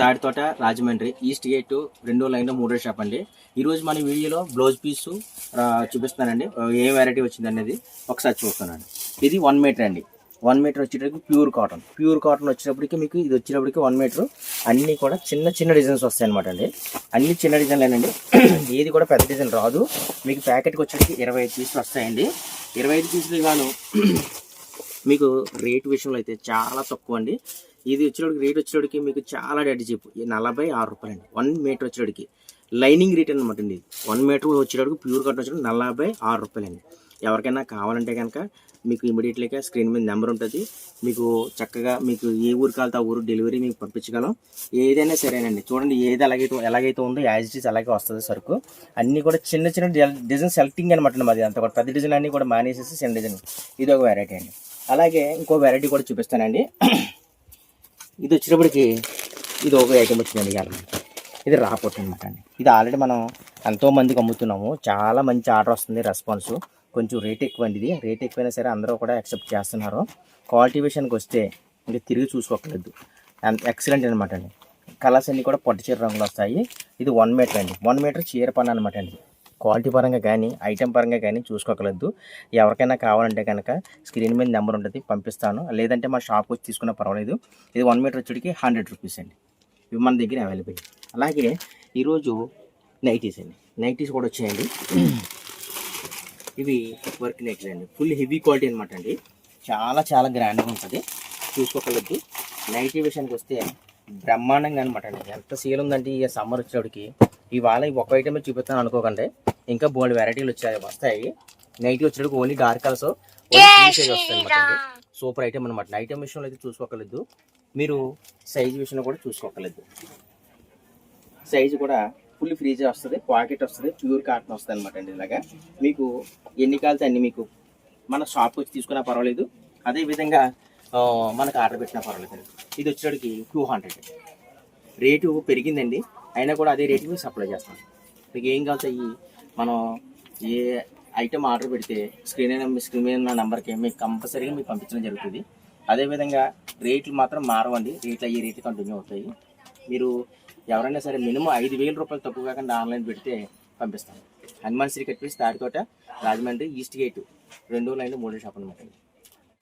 Tadithota Rajahmundry east gate 2వ line 3వ shop అండి. ఈరోజు మన వీడియోలో బ్లౌజ్ పీసు చూపిస్తానండి. ఏ వెరైటీ వచ్చింది అనేది ఒకసారి చూస్తానండి. ఇది 1 మీటర్ అండి. 1 మీటర్ వచ్చేటప్పటికి ప్యూర్ కాటన్ వచ్చేటప్పటికి మీకు ఇది వచ్చేటప్పటికి 1 మీటర్ అన్నీ కూడా చిన్న చిన్న డిజైన్స్ వస్తాయి అనమాట అండి. అన్ని చిన్న డిజైన్లేనండి. ఏది కూడా పెద్ద డిజైన్ రాదు. మీకు ప్యాకెట్కి వచ్చేటికి 25 పీసులు వస్తాయండి. 25 పీసులు గాను మీకు రేటు విషయంలో అయితే చాలా తక్కువ అండి. ఇది వచ్చేటికి రేట్ వచ్చేటికి మీకు చాలా డెడ్ చీప్, 46 రూపాయలు అండి. 1 మీటర్ వచ్చేటికి లైనింగ్ రేట్ అనమాట అండి. 1 మీటర్ వచ్చేటప్పుడు ప్యూర్ కాటన్ వచ్చేటప్పుడు 46 రూపాయలు అండి. ఎవరికైనా కావాలంటే కనుక మీకు ఇమీడియట్లీగా స్క్రీన్ మీద నెంబర్ ఉంటుంది. మీకు చక్కగా మీకు ఏ ఊరు కావాలితే ఆ ఊరు డెలివరీ మీకు పంపించగలం. ఏదైనా సరేనండి. చూడండి, ఏది ఎలాగైతే ఉందో యాజ్ ఇట్ ఈస్ అలాగే వస్తుంది సరుకు. అన్నీ కూడా చిన్న చిన్న డిజైన్ సెలెక్టింగ్ అనమాట. మాది అంత కూడా పెద్ద డిజైన్ అన్నీ కూడా మానేసేసి చిన్న డిజైన్. ఇది ఒక వెరైటీ అండి. అలాగే ఇంకో వెరైటీ కూడా చూపిస్తానండి. ఇది వచ్చేటప్పటికి ఇది ఒక ఐటమ్ వచ్చిందండి. ఇది రాపోట్ అనమాట అండి. ఇది ఆల్రెడీ మనం ఎంతోమందికి అమ్ముతున్నాము. చాలా మంచి ఆర్డర్ వస్తుంది, రెస్పాన్స్. కొంచెం రేట్ ఎక్కువ అండి. ఇది రేట్ ఎక్కువైనా సరే అందరూ కూడా యాక్సెప్ట్ చేస్తున్నారు. క్వాలిటీ విషయానికి వస్తే ఇంకా తిరిగి చూసుకోకలేదు, ఎక్సలెంట్ అనమాట అండి. కలర్స్ అన్నీ కూడా పట్టు చీర రంగులు వస్తాయి. ఇది 1 మీటర్ అండి. 1 మీటర్ చీర పని అనమాట అండి. క్వాలిటీ పరంగా కానీ ఐటెం పరంగా కానీ చూసుకోకలేదు. ఎవరికైనా కావాలంటే కనుక స్క్రీన్ మీద నెంబర్ ఉంటుంది, పంపిస్తాను. లేదంటే మా షాప్కి వచ్చి తీసుకున్నా పర్వాలేదు. ఇది 1 మీటర్ వచ్చేటికి 100 రూపీస్ అండి. ఇవి మన దగ్గర అవైలబుల్. అలాగే ఈరోజు నైటీస్ అండి. నైటీస్ కూడా వచ్చాయండి. ఇవి వర్క్ నైటీస్ అండి. ఫుల్ హెవీ క్వాలిటీ అనమాట అండి. చాలా చాలా గ్రాండ్గా ఉంటుంది, చూసుకోకలేదు. నైటీ విషయానికి వస్తే బ్రహ్మాండంగా అనమాట అండి. ఎంత సేల్ ఉందంటే ఈ సమ్మర్ వచ్చేటికి ఇవాళ ఒక ఐటమే చూపిస్తాను అనుకోకండి. ఇంకా బోల్డ్ వెరైటీలు వస్తాయి. నైటీ వచ్చేటికి ఓన్లీ డార్క్ కలర్స్ వస్తాయి అనమాట. సూపర్ ఐటమ్ అనమాట. ఐటమ్ విషయంలో అయితే చూసుకోకలేదు. మీరు సైజు విషయంలో కూడా చూసుకోకలేదు. సైజు కూడా ఫుల్ ఫ్రీజ్ వస్తుంది, పాకెట్ వస్తుంది, ప్యూర్ కాటన్ వస్తుంది అనమాట అండి. ఇలాగా మీకు ఎన్ని కావాలితే అన్ని మీకు మన షాప్కి వచ్చి తీసుకున్నా పర్వాలేదు. అదేవిధంగా మనకు ఆర్డర్ పెట్టినా పర్వాలేదు. ఇది వచ్చేటికి 200 రేటు పెరిగిందండి. అయినా కూడా అదే రేటు మీకు సప్లై చేస్తాం. మీకు ఏం కావాల్సి మనం ఏ ఐటమ్ ఆర్డర్ పెడితే స్క్రీన్ మీద ఉన్న నెంబర్కి మీకు కంపల్సరీగా మీకు పంపించడం జరుగుతుంది. అదేవిధంగా రేట్లు మాత్రం మారవండి. రేట్లు అయ్యే రేట్లు కంటిన్యూ అవుతాయి. మీరు ఎవరైనా సరే మినిమం 5,000 రూపాయలు తక్కువ కాకుండా ఆన్లైన్ పెడితే పంపిస్తాను. Hanuman Sri cut piece Taditota Rajahmundry east gate 2వ లైన్ 3వ షాప్ అనమాట.